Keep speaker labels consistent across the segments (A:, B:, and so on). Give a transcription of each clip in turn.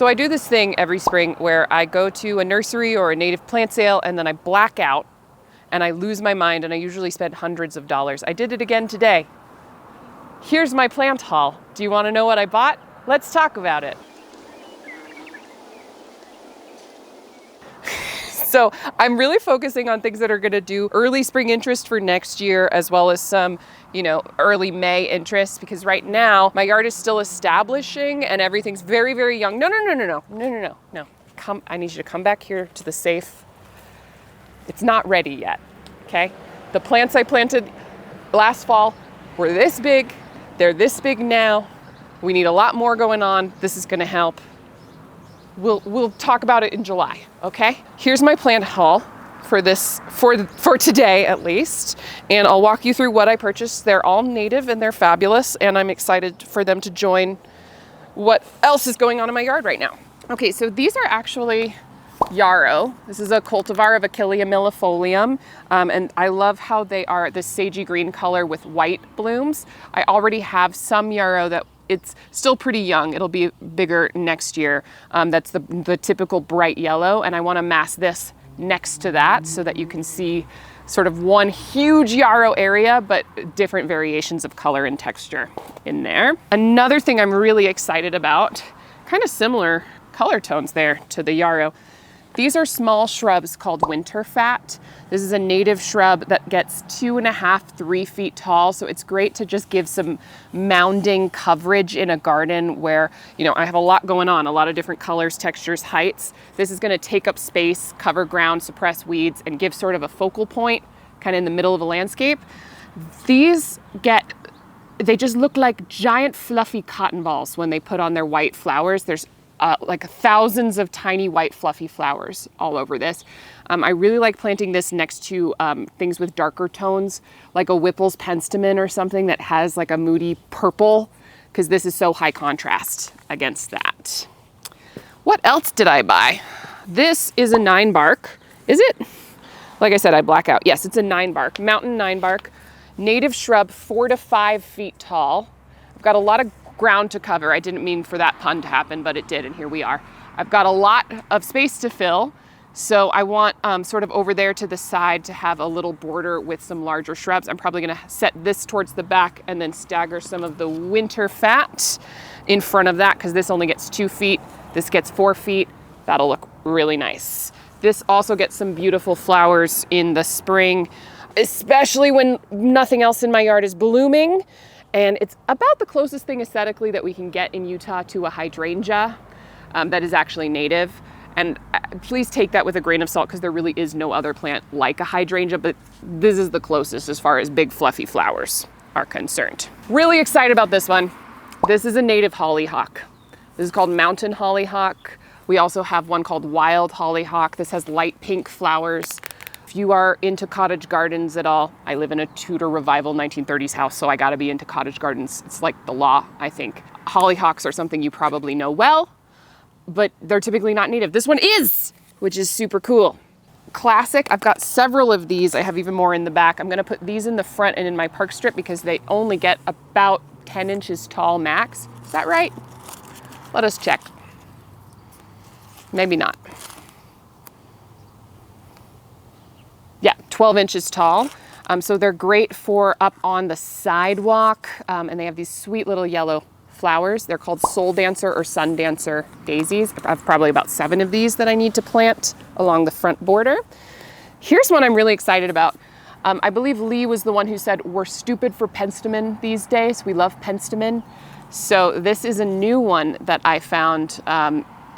A: So I do this thing every spring where I go to a nursery or a native plant sale and then I black out and I lose my mind, and I usually spend hundreds of dollars. I did it again today. Here's my plant haul. Do you want to know what I bought? Let's talk about it. So I'm really focusing on things that are going to do early spring interest for next year, as well as some, early May interest, because right now my yard is still establishing and everything's very, very young. No. I need you to come back here to the safe. It's not ready yet, okay? The plants I planted last fall were this big. They're this big now. We need a lot more going on. This is going to help. We'll talk about it in July, okay? Here's my plant haul for today at least, and I'll walk you through what I purchased. They're all native and they're fabulous, and I'm excited for them to join what else is going on in my yard right now. Okay, so these are actually yarrow. This is a cultivar of Achillea millefolium, and I love how they are this sagey green color with white blooms. I already have some yarrow that it's still pretty young. It'll be bigger next year. That's the typical bright yellow, and I want to mass this next to that so that you can see sort of one huge yarrow area, but different variations of color and texture in there. Another thing I'm really excited about, kind of similar color tones there to the yarrow. These are small shrubs called winter fat. This is a native shrub that gets 2.5, 3 feet tall. So it's great to just give some mounding coverage in a garden where, I have a lot going on, a lot of different colors, textures, heights. This is gonna take up space, cover ground, suppress weeds, and give sort of a focal point kind of in the middle of a landscape. They just look like giant fluffy cotton balls when they put on their white flowers. There's like thousands of tiny white fluffy flowers all over this. I really like planting this next to things with darker tones, like a Whipple's Pensammen or something that has like a moody purple, because this is so high contrast against that. What else did I buy? This is a Ninebark. Is it? Like I said, I black out. Yes, it's a Ninebark, mountain Ninebark, native shrub, 4 to 5 feet tall. I've got a lot of ground to cover. I didn't mean for that pun to happen, but it did, and here we are. I've got a lot of space to fill, so I want sort of over there to the side to have a little border with some larger shrubs. I'm probably going to set this towards the back and then stagger some of the winter fat in front of that, because this only gets 2 feet. This gets 4 feet. That'll look really nice. This also gets some beautiful flowers in the spring, especially when nothing else in my yard is blooming. And it's about the closest thing aesthetically that we can get in Utah to a hydrangea that is actually native. And please take that with a grain of salt, because there really is no other plant like a hydrangea, but this is the closest as far as big fluffy flowers are concerned. Really excited about this one. This is a native hollyhock. This is called mountain hollyhock. We also have one called wild hollyhock. This has light pink flowers. If you are into cottage gardens at all, I live in a Tudor revival 1930s house, so I gotta be into cottage gardens. It's like the law, I think. Hollyhocks are something you probably know well, but they're typically not native. This one is, which is super cool. Classic, I've got several of these. I have even more in the back. I'm gonna put these in the front and in my park strip because they only get about 10 inches tall max. Is that right? Let us check. Maybe not. Yeah, 12 inches tall. So they're great for up on the sidewalk, and they have these sweet little yellow flowers. They're called Soul Dancer or Sun Dancer daisies. I have probably about 7 of these that I need to plant along the front border. Here's one I'm really excited about. I believe Lee was the one who said we're stupid for penstemon these days. We love penstemon. So this is a new one that I found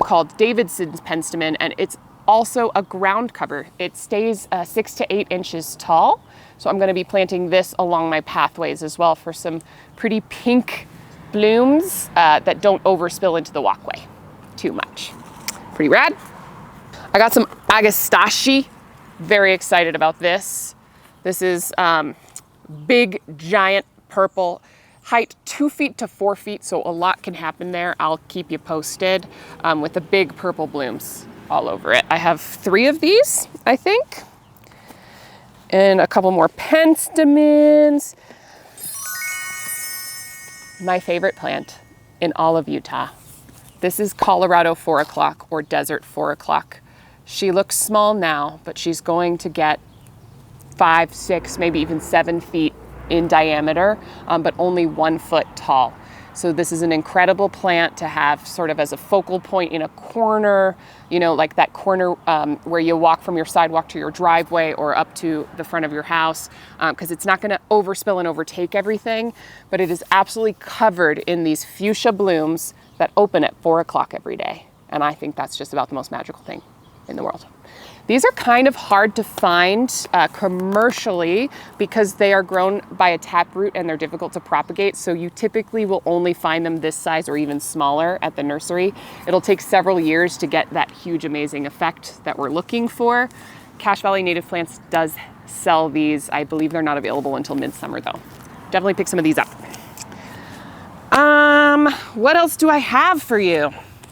A: called Davidsons Pensammen, and it's also a ground cover. It stays 6 to 8 inches tall. So I'm gonna be planting this along my pathways as well for some pretty pink blooms that don't overspill into the walkway too much. Pretty rad. I got some Austachi. Very excited about this. This is big, giant purple. Height 2 feet to 4 feet, so a lot can happen there. I'll keep you posted with the big purple blooms all over it. I have 3 of these, I think, and a couple more penstemons. My favorite plant in all of Utah, This is Colorado 4 o'clock or desert 4 o'clock. She looks small now, but she's going to get 5, 6, maybe even 7 feet in diameter, but only 1 foot tall. So this is an incredible plant to have sort of as a focal point in a corner, you know, like that corner where you walk from your sidewalk to your driveway or up to the front of your house, because it's not going to overspill and overtake everything, but it is absolutely covered in these fuchsia blooms that open at 4 o'clock every day. And I think that's just about the most magical thing in the world. These are kind of hard to find commercially because they are grown by a taproot and they're difficult to propagate. So you typically will only find them this size or even smaller at the nursery. It'll take several years to get that huge, amazing effect that we're looking for. Cache Valley Native Plants does sell these. I believe they're not available until midsummer though. Definitely pick some of these up. What else do I have for you?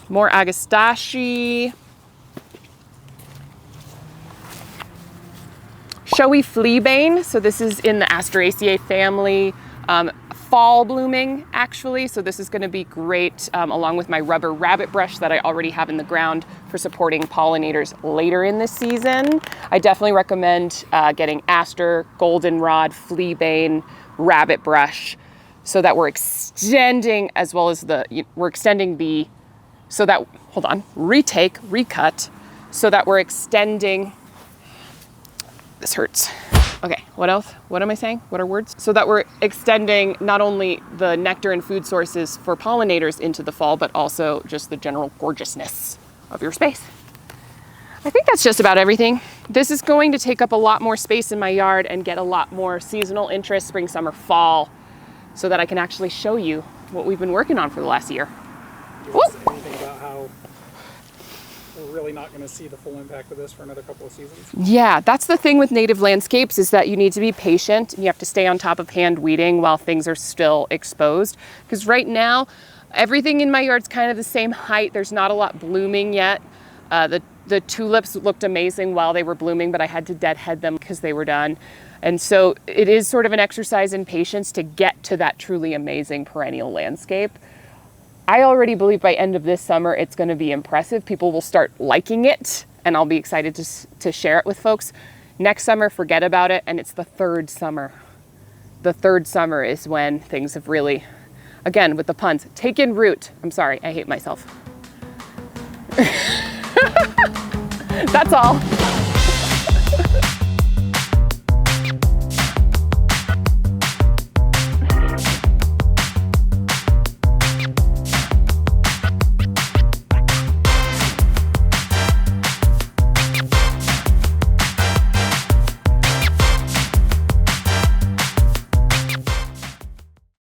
A: More Austachi. Showy Fleabane, so this is in the Asteraceae family, fall blooming actually, so this is going to be great along with my rubber rabbit brush that I already have in the ground for supporting pollinators later in the season. I definitely recommend getting Aster, goldenrod, Fleabane, rabbit brush, so that we're extending as well as recut, so that we're extending. This hurts. Okay, what else? What am I saying? What are words? So that we're extending not only the nectar and food sources for pollinators into the fall, but also just the general gorgeousness of your space. I think that's just about everything. This is going to take up a lot more space in my yard and get a lot more seasonal interest, spring, summer, fall, so that I can actually show you what we've been working on for the last year.
B: Do you want to say anything about how we're really not going to see the full impact of this for another couple of seasons?
A: Yeah, that's the thing with native landscapes, is that you need to be patient and you have to stay on top of hand weeding while things are still exposed. Because right now, everything in my yard's kind of the same height. There's not a lot blooming yet. The tulips looked amazing while they were blooming, but I had to deadhead them because they were done. And so it is sort of an exercise in patience to get to that truly amazing perennial landscape. I already believe by end of this summer, it's going to be impressive. People will start liking it and I'll be excited to share it with folks. Next summer, forget about it. And it's the third summer. The third summer is when things have really, again, with the puns, taken root. I'm sorry, I hate myself. That's all.